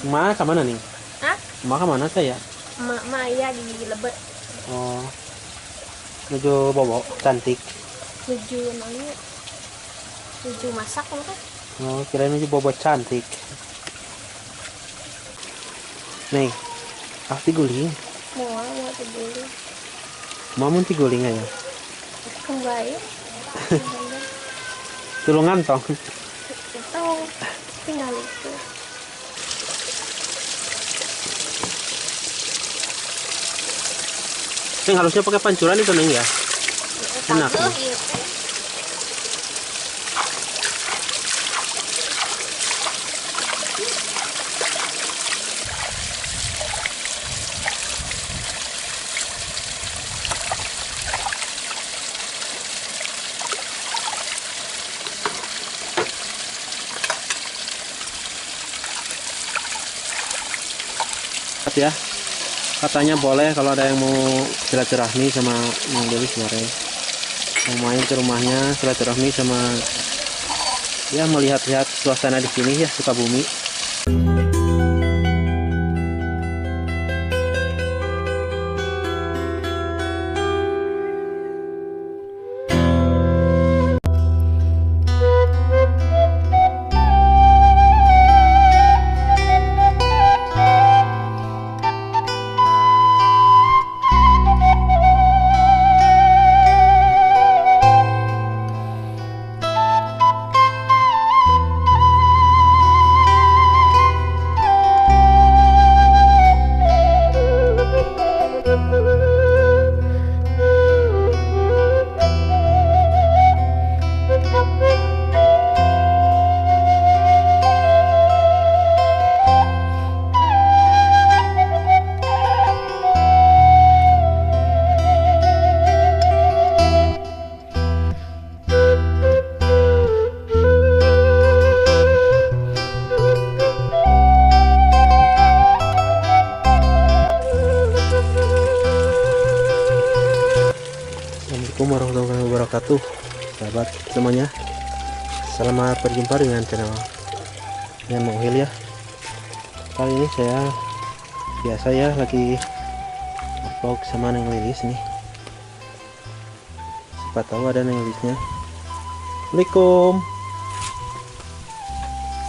Ma kemana nih? Hah? Ma kemana saya? Maya di Lebet. Oh, menuju Bobo, cantik. Menuju namanya. Menuju masak kan? Oh, kirain menuju Bobo cantik. Nih, ah tiguling. Mau dulu. Mamun tiguling aja. Kembali. Tulungan tong. Itu tinggal itu. Neng harusnya pakai pancuran itu neng ya. Enak Tagel nih. gitu. Ya, katanya boleh kalau ada yang mau silaturahmi sama Mang Delis boleh. Mau main ke rumahnya silaturahmi sama ya melihat-lihat suasana di sini ya Sukabumi. Assalamualaikum warahmatullahi wabarakatuh, sahabat semuanya. Selamat berjumpa dengan channel yang Mohil ya. Kali ini saya biasa ya lagi vlog sama Neng Lilis nih. Siapa tahu ada Neng Lilisnya. Assalamualaikum.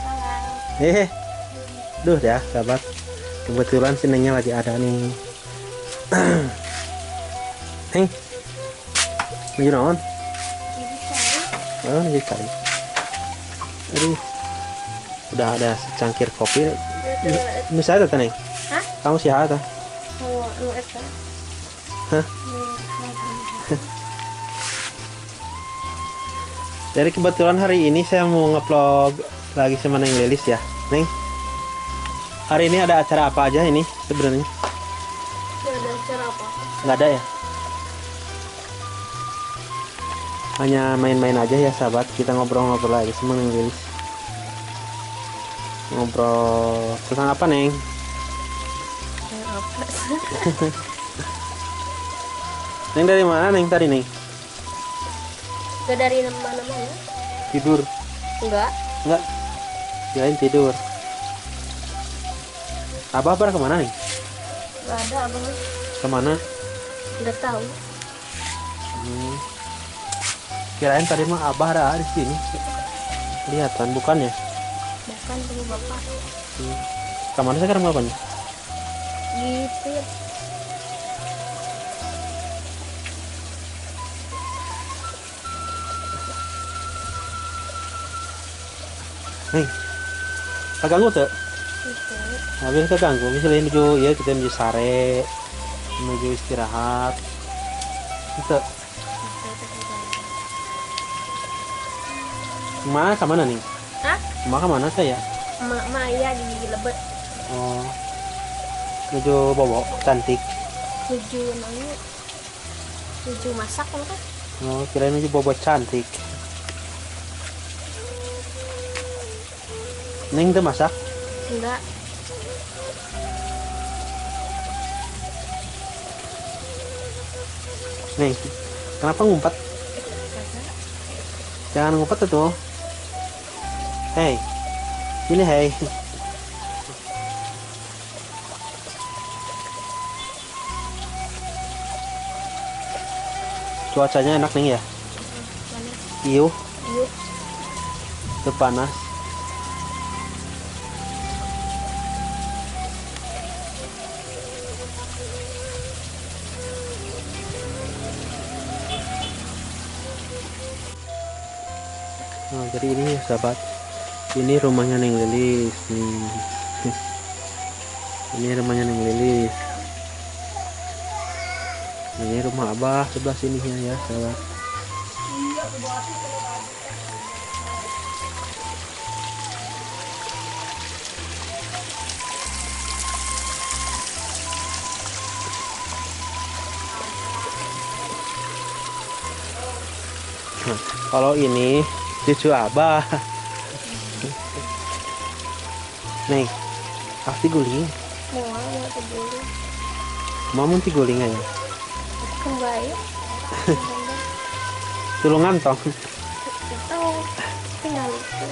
Salam. Duh ya sahabat. Kebetulan si Nengnya lagi ada nih. Neng, lagi naon? Oh, lagi kali. Aduh, udah ada secangkir kopi. Misalnya tadi Neng, Hah? kamu siapa? Mau nu eta. Hah? Jadi kebetulan hari ini saya mau ngevlog lagi sama Neng Lilis ya. Neng, hari ini ada acara apa aja ini sebenarnya? Gak ada acara apa? Nggak ada ya? Hanya main-main aja ya sahabat. Kita ngobrol-ngobrol aja sama Neng Lilis. Ngobrol tentang apa Neng? Apa? Neng dari mana Neng tadi Neng? Gak dari mana-mana. Tidur? Enggak. Enggak? Kirain tidur. Abah pada kemana Neng? Gak ada abang. Kemana? Udah tahu. Kirain tadi mah Abah ada di sini. Kelihatan bukan ya? Bukan sama bapak. Kemana sekarang bapaknya? Gitu. Neng, kaganggu tuh? Gitu. Habis kaganggu, misalnya menuju ya kita menuju sare, menuju istirahat. Itu, Ma kemana nih? Hah? Ma kemana saya? Maya di Lebet. Oh, menuju Bobo, cantik. Menuju namanya. Menuju masak kan? Oh, kirain menuju Bobo cantik. Neng tuh masak? Enggak. Neng, kenapa ngumpet? Jangan ngumpet tuh. Hei, ini hei. Cuacanya enak nih ya. Panas. Iuh, Yuk. teu panas. Nah, jadi ini ya sahabat, ini rumahnya Neng Lilis nih. Ini rumahnya Neng Lilis. Ini rumah Abah sebelah sininya ya sahabat. Nah, kalau ini cucu Abah. Neng, pasti guling. Mau dulu. Mau ti guling ya. Kembali. Tulungan tong. Itu tinggal itu.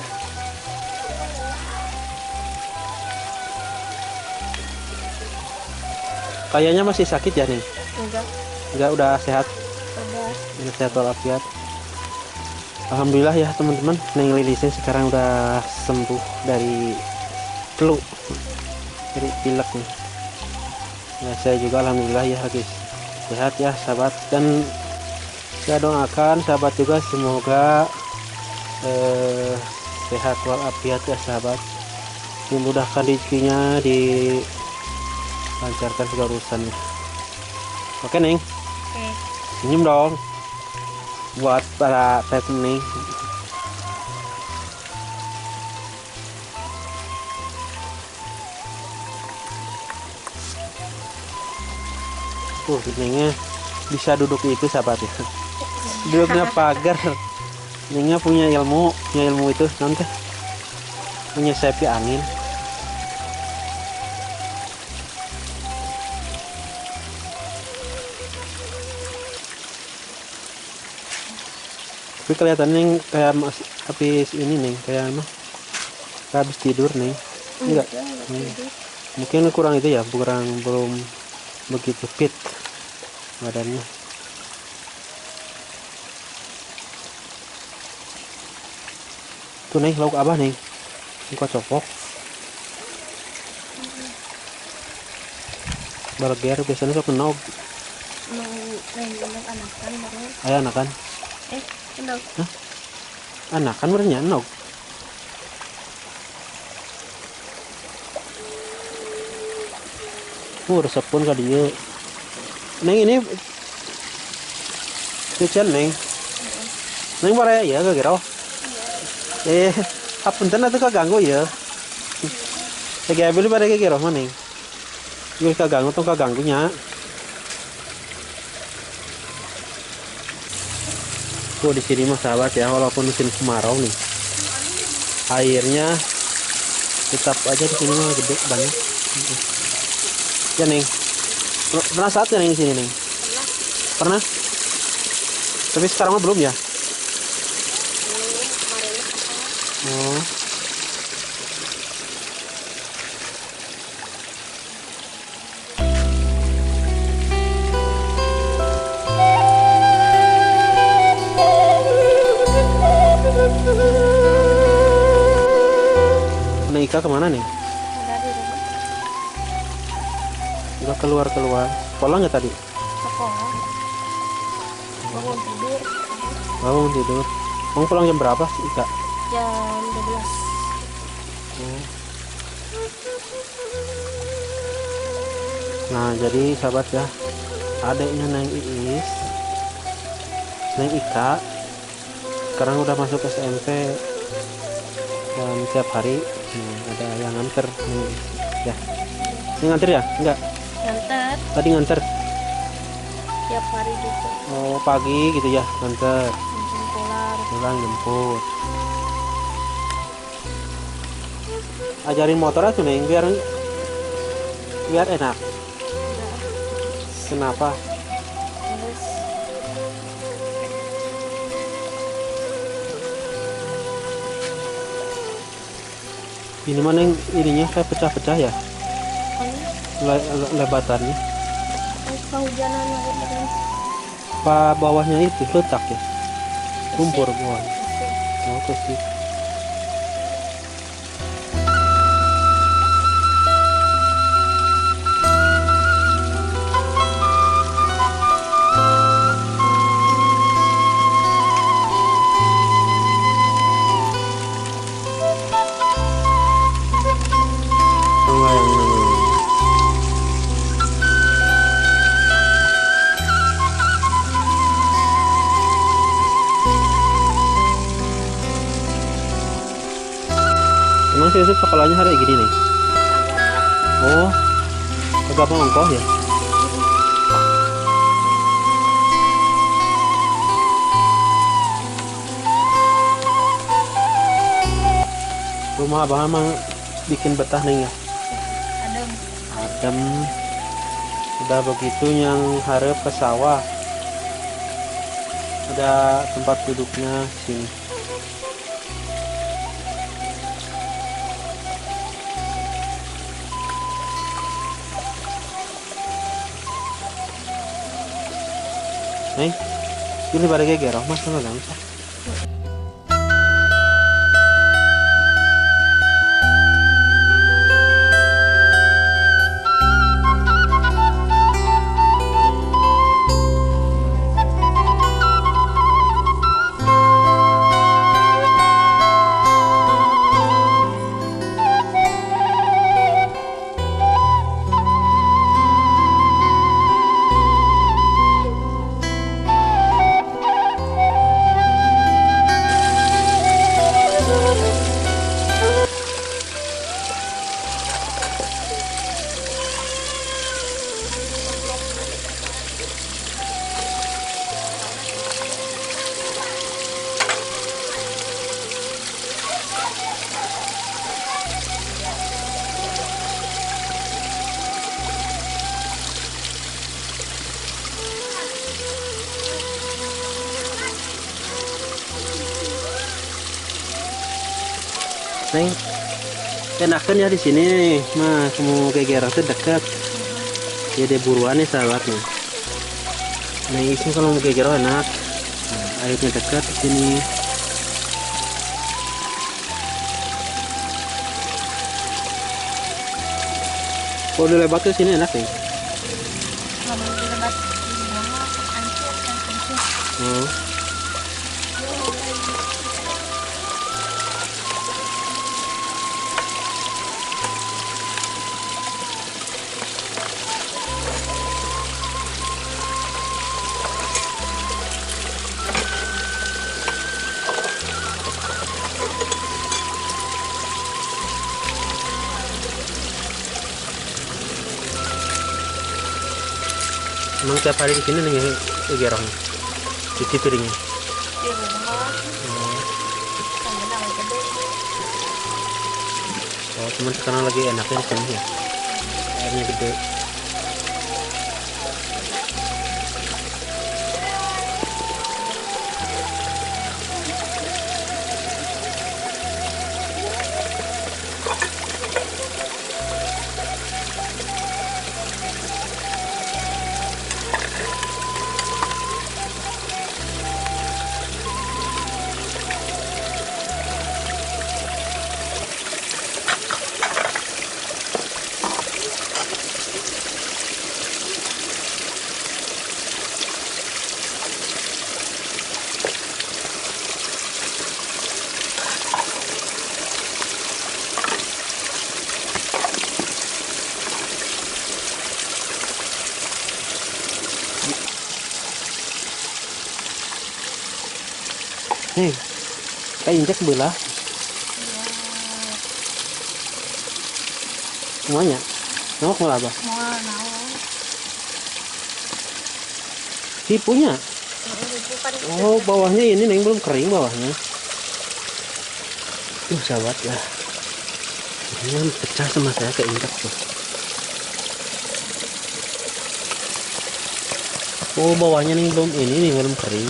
Kayaknya masih sakit ya nih. Enggak. Enggak, udah sehat. Udah. Udah sehat walafiat. Alhamdulillah ya teman-teman, Neng Lilisnya sekarang udah sembuh dari flu, dari pilek nih. Ya saya juga alhamdulillah ya lagi sehat ya sahabat, dan saya doakan sahabat juga semoga sehat walafiat ya sahabat, dimudahkan rezekinya, dilancarkan segala urusannya. Oke Neng, Oke. senyum dong buat para pet nih. Nengnya bisa duduk itu sahabat ya. Duduknya pagar. Nengnya punya ilmu itu nanti punya sepi angin. Tapi kelihatannya kayak habis ini nih, kayak habis tidur nih. Enggak. Mungkin kurang itu ya, belum begitu fit badannya. Tuh nih lauk Abah nih, muka copok berger biasanya sok kenog. Mau nengok anakan baru. Ayah anakan Kenal. anakan berenya nog. Resep pun ka dieu. Neng ini cucian Neng. Neng bare ya ke gero. Hapunten atuh kaganggu ya. Lagi beli bare ke gero mah Neng. Gue kaganggu tuh kaganggunya. Tuh di sini mah sahabat ya, walaupun musim kemarau nih, airnya tetap aja di sini mah gede banyak. Ya Neng, pernah saat ya Neng di sini Neng? Pernah. Tapi sekarang mah belum ya? Oh. Neng Ika kemana nih? Ada di rumah. Udah keluar. Sekolah nggak tadi? Sekolah. Bangun tidur. Bangun tidur. Mau pulang jam berapa sih Ika? Jam 12. Oh. Nah jadi sahabat ya, adiknya Neng Iis, Neng Ika, sekarang udah masuk SMP dan tiap hari ada yang nganter ya. Ini nganter ya? Enggak. Nganter Tadi nganter. tiap hari gitu. Oh pagi gitu ya nganter. Pulang jemput. Ajarin motor aja Neng biar enak. Kenapa? Terus Ini mana yang ininya kayak pecah-pecah ya? Lebatannya. kehujanan lagi Apa bawahnya itu letak ya? Lumpur bawah. Masih. Oh, pasti. Lumayan namanya. Emang sih sekolahnya hari gini nih? Oh, agak mongkoh ya? Rumah abang emang bikin betah nih ya? Adem. Adem. Udah begitu yang harap ke sawah. Ada tempat duduknya sini. Nih, ini pada geger, mas nggak bisa. Neng, enakan ya di sini nih, mas mau gegeran tuh dekat. Jadi buruan nih sahabat nih. Neng isi kalau mau gegeran enak, nah, airnya dekat di sini. Kalau dilebat ke sini enak nih. Kalau dilebat di bawah, hancur kan hancur. Oh. Emang tiap hari di sini nih gegerang, cuci piringnya. Di rumah, Oh, sama nama gede. oh cuman sekarang lagi enaknya di sini ya. Airnya gede. Nih, kayak injek sebelah semuanya. Mau ke apa? Mau naon? Tipunya. Bukan Oh, bawahnya ini neng belum kering bawahnya. Tuh sahabat ya. Ini pecah sama saya keinjak tuh. Oh, bawahnya nih belum ini nih belum kering.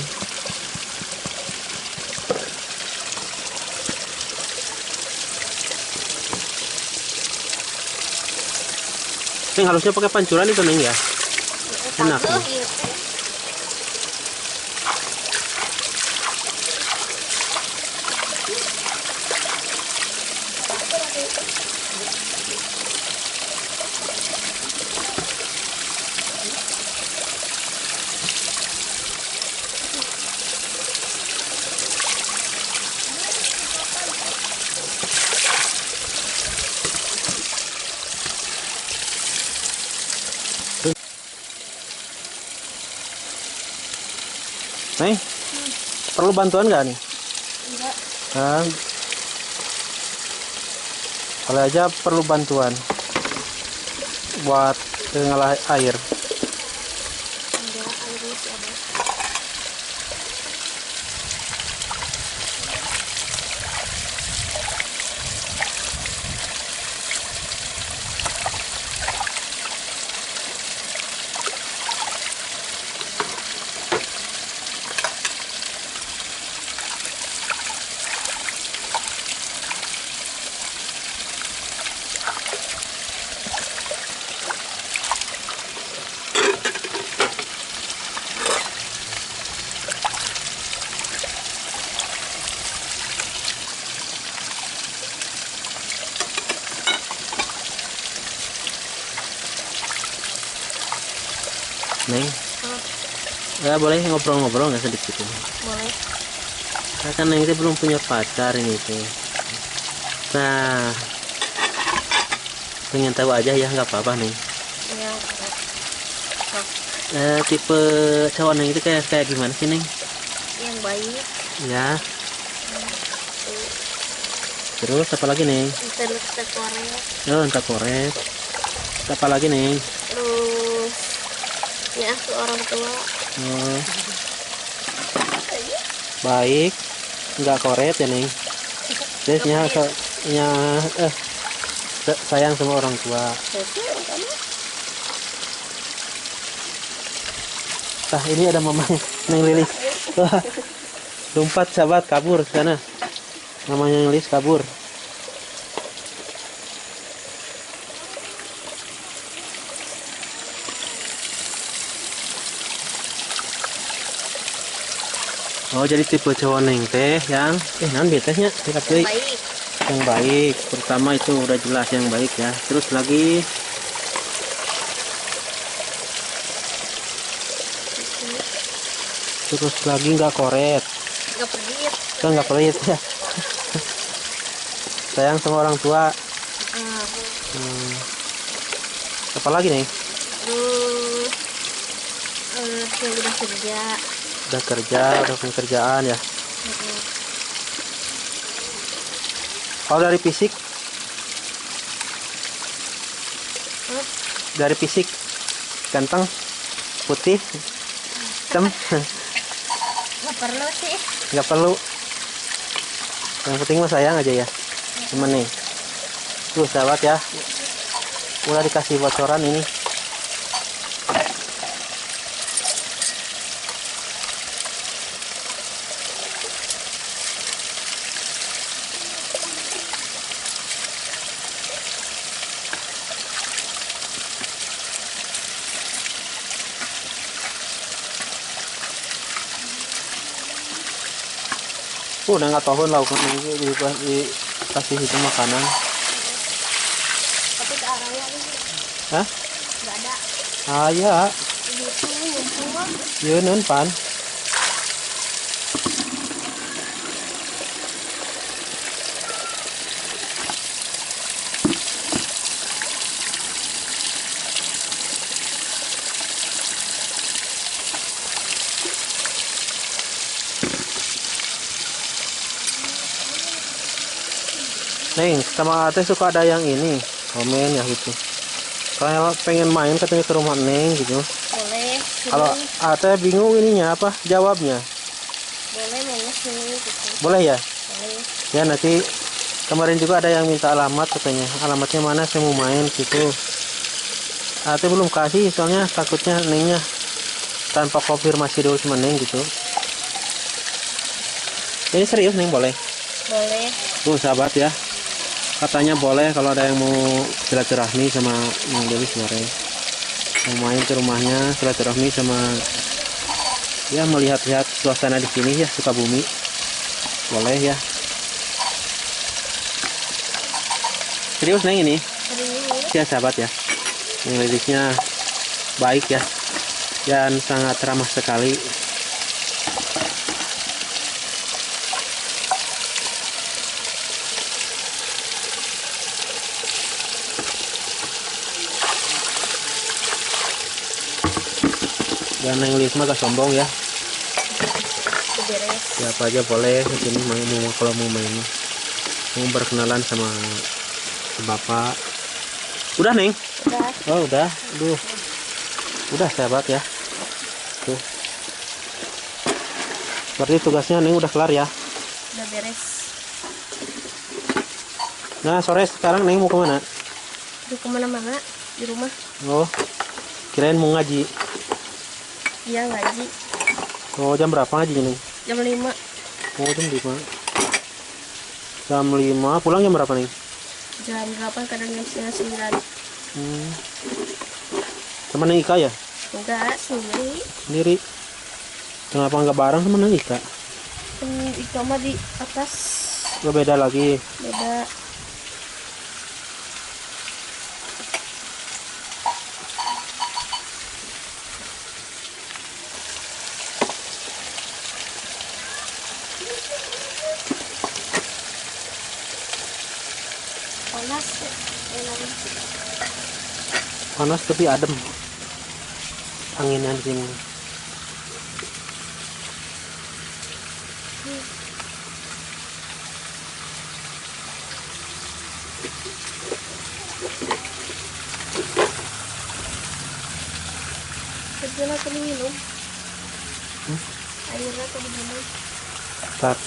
Neng harusnya pakai pancuran itu neng ya. Enak nih. Neng, perlu bantuan nggak nih? Enggak. Nah, kalau aja perlu bantuan buat ngolah air. Enggak, air masih ada. Neng, ya boleh ngobrol-ngobrol nggak sedikit ini? Boleh. Nah, kan Neng itu belum punya pacar ini tuh. Nah, pengen tahu aja ya, nggak apa-apa Neng. Iya. Tipe cowok Neng itu kayak gimana sih Neng? Yang baik. Ya, terus apa lagi Neng? Terus terkorek. Oh, entah korek. Apa lagi Neng? Terus ya ke orang tua. Oh, baik, nggak koret ya Neng. Terusnya sayang sama orang tua. Nah, ini ada mamang Neng Lilis. Wah, lompat sahabat, kabur ke sana. Mamanya Neng Lilis kabur. Oh, jadi tipe cowok Neng teh yang non biasanya Yang baik. yang baik. Pertama itu udah jelas yang baik ya. Terus lagi nggak koret. Nggak pelit. Kan nggak pelit ya. Sayang sama orang tua. Hmm. Apa lagi nih? Terus yang udah kerja. Udah punya kerjaan ya. Kalau dari fisik? Dari fisik ganteng, putih, hitam. Nggak perlu sih. Nggak perlu. Yang penting mah sayang aja ya. Cuman nih, tuh sahabat ya, udah dikasih bocoran ini. Udah nggak tahu lauk ini dikasih itu makanan. Tapi ke arahnya ini Hah? nggak ada. Ah ya, Gitu, ngumpul. ya non pan. Neng, sama Ate suka ada yang ini, komen ya gitu. Kalau pengen main katanya ke rumah Neng gitu. Boleh. Kalau Ate bingung ininya apa jawabnya. Boleh mana sini gitu. Boleh ya? Boleh. Ya nanti kemarin juga ada yang minta alamat katanya. Alamatnya mana saya mau main gitu. Ate belum kasih soalnya takutnya Nengnya tanpa konfirmasi dulu sama Neng gitu. Ini serius Neng boleh? Boleh. Tuh sahabat ya. Katanya boleh kalau ada yang mau silaturahmi sama Neng Dewi kemarin. Mau main ke rumahnya silaturahmi sama ya melihat-lihat suasana di sini ya Sukabumi. Boleh ya. Serius Neng ini? Serius. Ya sahabat ya. Ini lilisnya baik ya. Dan sangat ramah sekali. Dan Neng Lilis mah gak sombong ya. Beres. Siapa aja boleh di sini mau kalau mau main. Mau berkenalan sama bapak. Udah Neng? Udah. Oh udah. Duh. Udah sahabat ya. Tuh. Berarti tugasnya Neng udah kelar ya. Udah beres. Nah sore sekarang Neng mau kemana? Udah kemana-mana di rumah. Oh kirain mau ngaji. Iya ngaji. Oh jam berapa ngaji Neng? Jam 5. Oh jam 5. Jam 5 pulang jam berapa Neng? Jam 8 kadang jam setengah 9. Sama Neng Ika ya? Enggak, sendiri. Sendiri. Kenapa nggak bareng sama Neng Ika? Ika mah di atas. Gak beda lagi. Beda. Panas. Enak. Panas tapi adem. Anginnya di sini. Airnya aku diminum. Airnya aku diminum. Start.